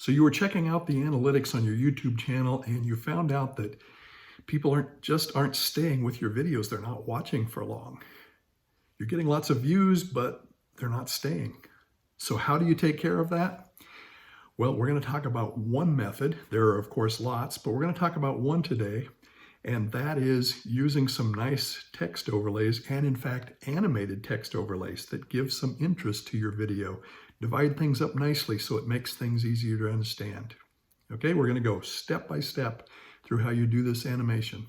So you were checking out the analytics on your YouTube channel and you found out that people aren't staying with your videos. They're not watching for long. You're getting lots of views, but they're not staying. So how do you take care of that? Well, we're going to talk about one method. There are, of course, lots, but we're going to talk about one today, and that is using some nice text overlays and, in fact, animated text overlays that give some interest to your video. Divide things up nicely so it makes things easier to understand. Okay, we're going to go step by step through how you do this animation.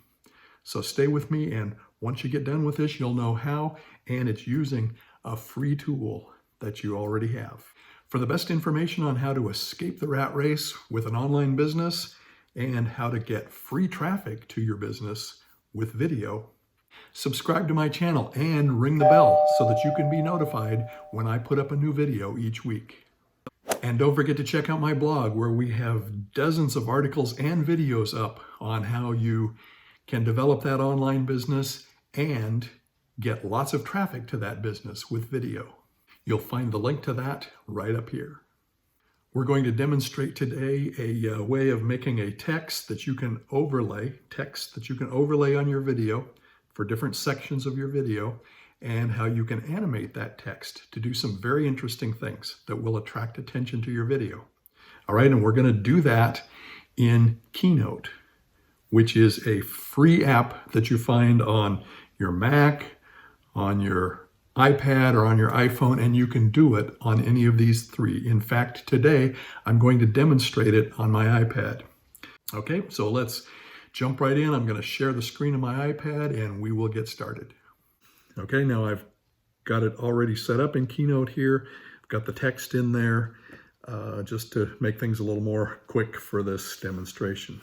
So stay with me, and once you get done with this, you'll know how, and it's using a free tool that you already have. For the best information on how to escape the rat race with an online business and how to get free traffic to your business with video, subscribe to my channel and ring the bell so that you can be notified when I put up a new video each week. And don't forget to check out my blog where we have dozens of articles and videos up on how you can develop that online business and get lots of traffic to that business with video. You'll find the link to that right up here. We're going to demonstrate today a way of making a text that you can overlay on your video for different sections of your video, and how you can animate that text to do some very interesting things that will attract attention to your video. All right, and we're going to do that in Keynote, which is a free app that you find on your Mac, on your iPad, or on your iPhone, and you can do it on any of these three. In fact, today I'm going to demonstrate it on my iPad. Okay, so let's jump right in. I'm going to share the screen of my iPad and we will get started. Okay, now I've got it already set up in Keynote here. I've got the text in there just to make things a little more quick for this demonstration.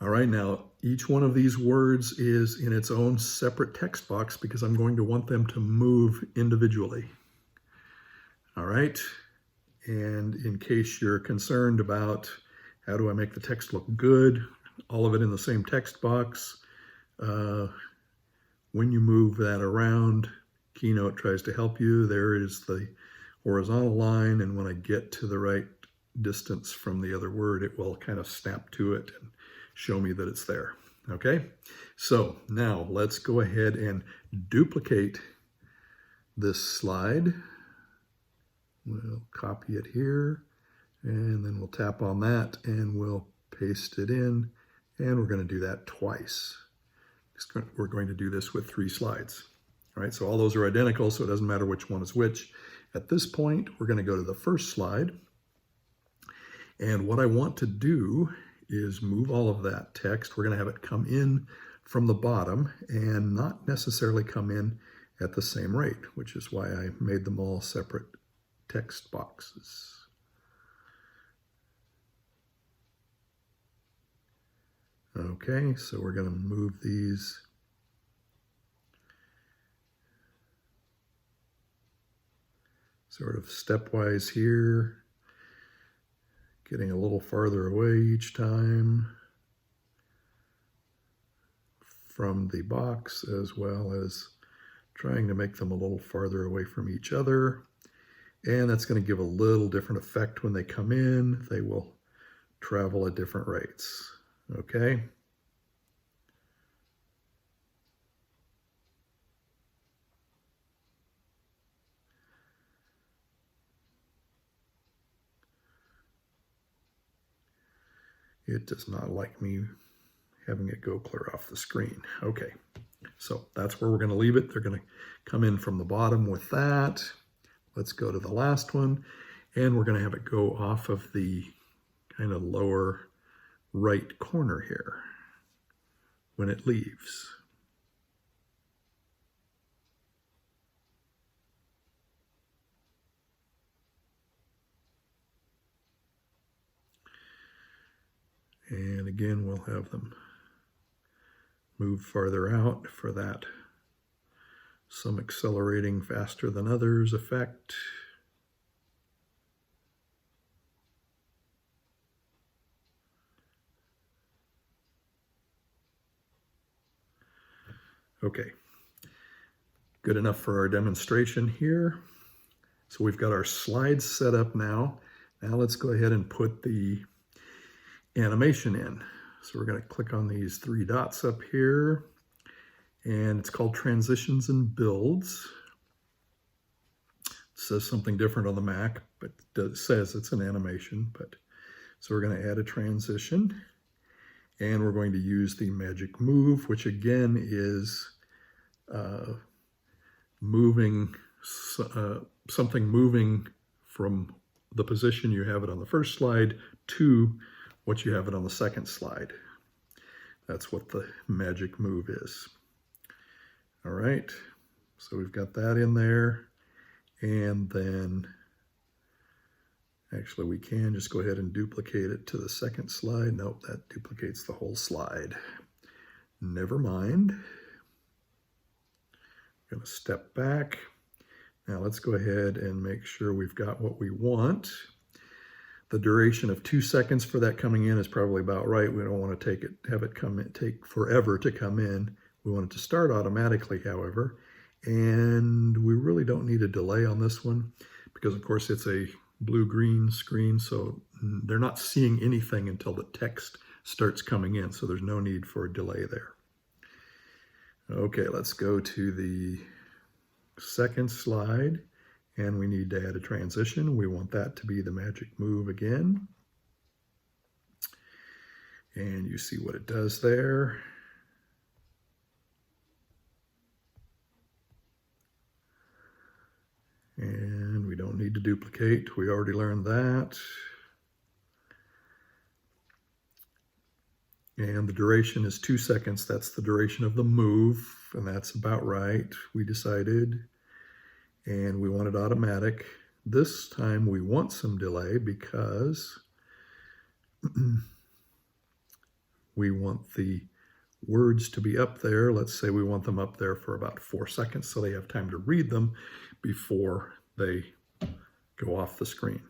All right, now each one of these words is in its own separate text box because I'm going to want them to move individually. All right, and in case you're concerned about how do I make the text look good, all of it in the same text box, when you move that around, Keynote tries to help you. There is the horizontal line, and when I get to the right distance from the other word, it will kind of snap to it and show me that it's there. Okay, so now let's go ahead and duplicate this slide. We'll copy it here, and then we'll tap on that and we'll paste it in, and we're going to do that twice. We're going to do this with 3 slides. All right, so all those are identical, so it doesn't matter which one is which. At this point, we're going to go to the first slide, and what I want to do is move all of that text. We're going to have it come in from the bottom and not necessarily come in at the same rate, which is why I made them all separate text boxes. Okay, so we're going to move these sort of stepwise here, getting a little farther away each time from the box, as well as trying to make them a little farther away from each other. And that's going to give a little different effect when they come in. They will travel at different rates. Okay. It does not like me having it go clear off the screen. Okay, so that's where we're going to leave it. They're going to come in from the bottom with that. Let's go to the last one, and we're going to have it go off of the kind of lower right corner here when it leaves. And again, we'll have them move farther out for that some accelerating faster than others effect. Okay, good enough for our demonstration here. So we've got our slides set up now. Now let's go ahead and put the animation in. So we're going to click on these three dots up here, and it's called Transitions and Builds. It says something different on the Mac, but it says it's an animation. So we're going to add a transition, and we're going to use the magic move, which again is something moving from the position you have it on the first slide to what you have it on the second slide. That's what the magic move is. All right, so we've got that in there, and then actually we can just go ahead and duplicate it to the second slide. Nope, that duplicates the whole slide. Never mind. I'm going to step back. Now let's go ahead and make sure we've got what we want. The duration of 2 seconds for that coming in is probably about right. We don't want to have it take forever to come in. We want it to start automatically, however, and we really don't need a delay on this one because, of course, it's a blue-green screen, so they're not seeing anything until the text starts coming in, so there's no need for a delay there. Okay, let's go to the second slide, and we need to add a transition. We want that to be the magic move again. And you see what it does there. And we don't need to duplicate. We already learned that. And the duration is 2 seconds. That's the duration of the move, and that's about right, we decided. And we want it automatic. This time we want some delay because we want the words to be up there. Let's say we want them up there for about 4 seconds so they have time to read them before they go off the screen.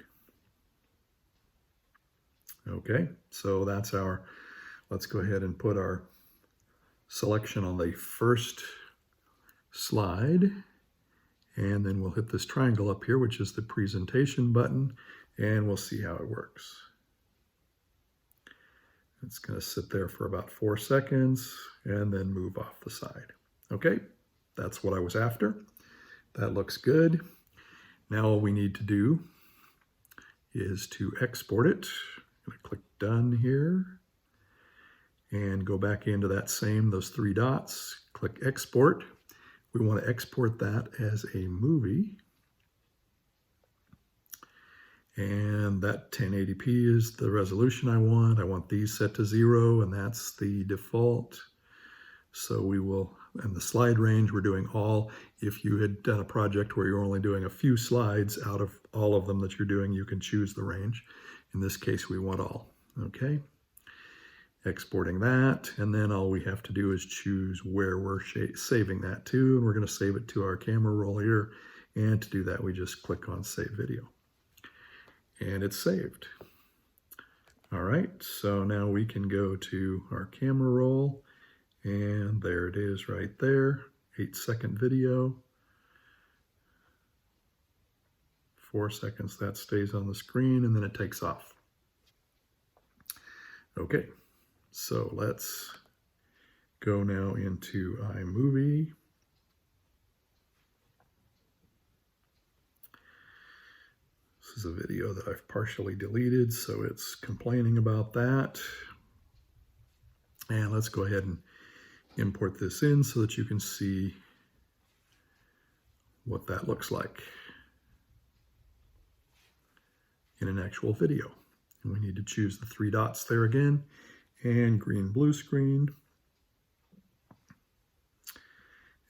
Okay, so that's our, let's go ahead and put our selection on the first slide, and then we'll hit this triangle up here, which is the presentation button, and we'll see how it works. It's going to sit there for about 4 seconds and then move off the side. Okay, that's what I was after. That looks good. Now all we need to do is to export it. I'm going to click Done here and go back into those 3 dots, click Export. We want to export that as a movie. And that 1080p is the resolution I want. I want these set to 0, and that's the default. So we will, and the slide range, we're doing all. If you had done a project where you're only doing a few slides out of all of them that you're doing, you can choose the range. In this case, we want all, okay? Exporting that, and then all we have to do is choose where we're saving that to, and we're going to save it to our camera roll here. And to do that, we just click on Save Video. And it's saved. All right, so now we can go to our camera roll, and there it is right there, 8-second video. 4 seconds, that stays on the screen, and then it takes off. Okay, so let's go now into iMovie. This is a video that I've partially deleted, so it's complaining about that. And let's go ahead and import this in so that you can see what that looks like in an actual video. And we need to choose the 3 dots there again, and green blue screen.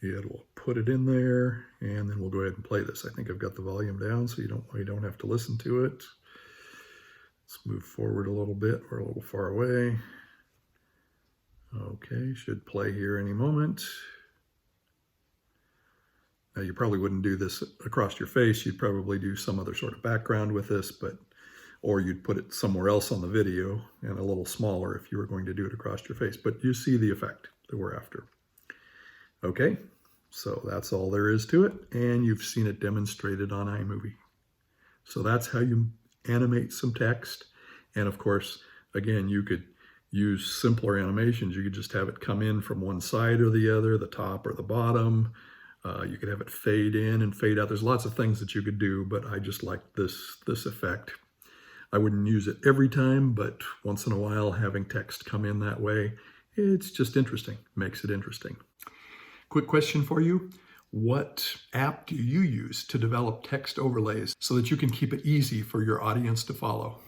It will put it in there, and then we'll go ahead and play this. I think I've got the volume down so you don't have to listen to it. Let's move forward a little bit. We're a little far away. Okay, should play here any moment. Now you probably wouldn't do this across your face. You'd probably do some other sort of background with this, or you'd put it somewhere else on the video and a little smaller if you were going to do it across your face. But you see the effect that we're after. Okay, so that's all there is to it, and you've seen it demonstrated on iMovie. So that's how you animate some text. And of course, again, you could use simpler animations. You could just have it come in from one side or the other, the top or the bottom. You could have it fade in and fade out. There's lots of things that you could do, but I just like this effect. I wouldn't use it every time, but once in a while, having text come in that way, it's just interesting, makes it interesting. Quick question for you. What app do you use to develop text overlays so that you can keep it easy for your audience to follow?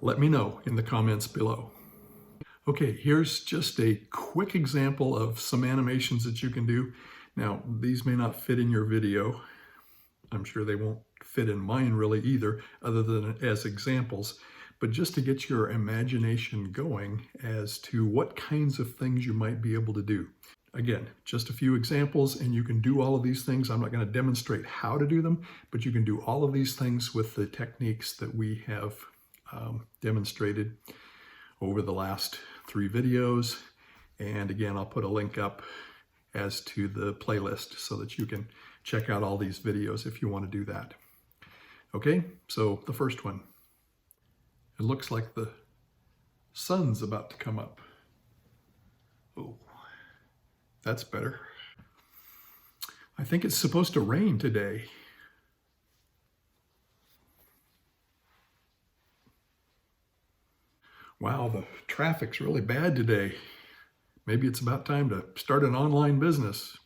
Let me know in the comments below. Okay, here's just a quick example of some animations that you can do. Now, these may not fit in your video. I'm sure they won't fit in mine really either, other than as examples, but just to get your imagination going as to what kinds of things you might be able to do. Again, just a few examples, and you can do all of these things. I'm not going to demonstrate how to do them, but you can do all of these things with the techniques that we have demonstrated over the last 3 videos. And again, I'll put a link up as to the playlist so that you can check out all these videos if you want to do that. Okay, so the first one. It looks like the sun's about to come up. Oh, that's better. I think it's supposed to rain today. Wow, the traffic's really bad today. Maybe it's about time to start an online business.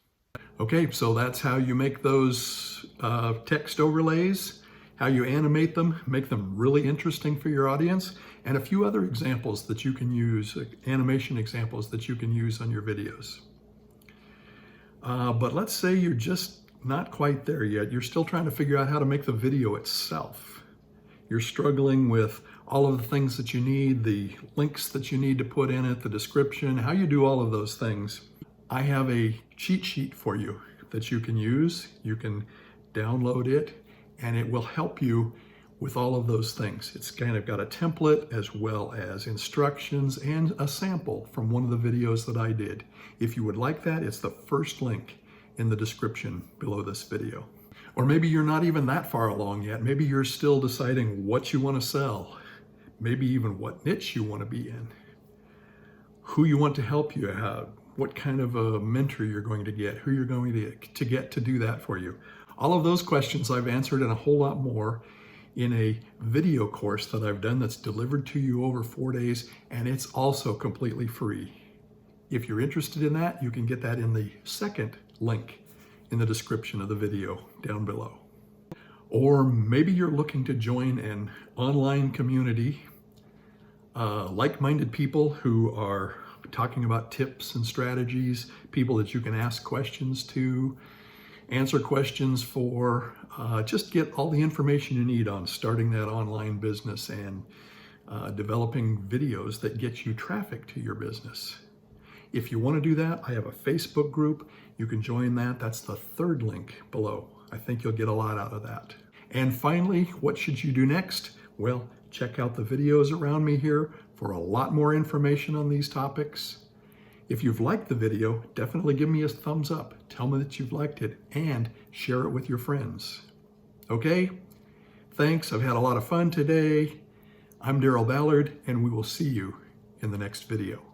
Okay, so that's how you make those text overlays, how you animate them, make them really interesting for your audience, and a few other examples that you can use, animation examples that you can use on your videos. But let's say you're just not quite there yet. You're still trying to figure out how to make the video itself. You're struggling with all of the things that you need, the links that you need to put in it, the description, how you do all of those things. I have a cheat sheet for you that you can use. You can download it, and it will help you with all of those things. It's kind of got a template as well as instructions and a sample from one of the videos that I did. If you would like that, it's the first link in the description below this video. Or maybe you're not even that far along yet. Maybe you're still deciding what you want to sell, maybe even what niche you want to be in, who you want to help you out, what kind of a mentor you're going to get, who you're going to get to do that for you. All of those questions I've answered and a whole lot more in a video course that I've done that's delivered to you over 4 days, and it's also completely free. If you're interested in that, you can get that in the second link in the description of the video down below. Or maybe you're looking to join an online community, like-minded people who are talking about tips and strategies, people that you can ask questions to, answer questions for, just get all the information you need on starting that online business and developing videos that get you traffic to your business. If you want to do that, I have a Facebook group. You can join that. That's the third link below. I think you'll get a lot out of that. And finally, what should you do next? Well, check out the videos around me here for a lot more information on these topics. If you've liked the video, definitely give me a thumbs up. Tell me that you've liked it and share it with your friends. Okay? Thanks. I've had a lot of fun today. I'm Daryl Ballard, and we will see you in the next video.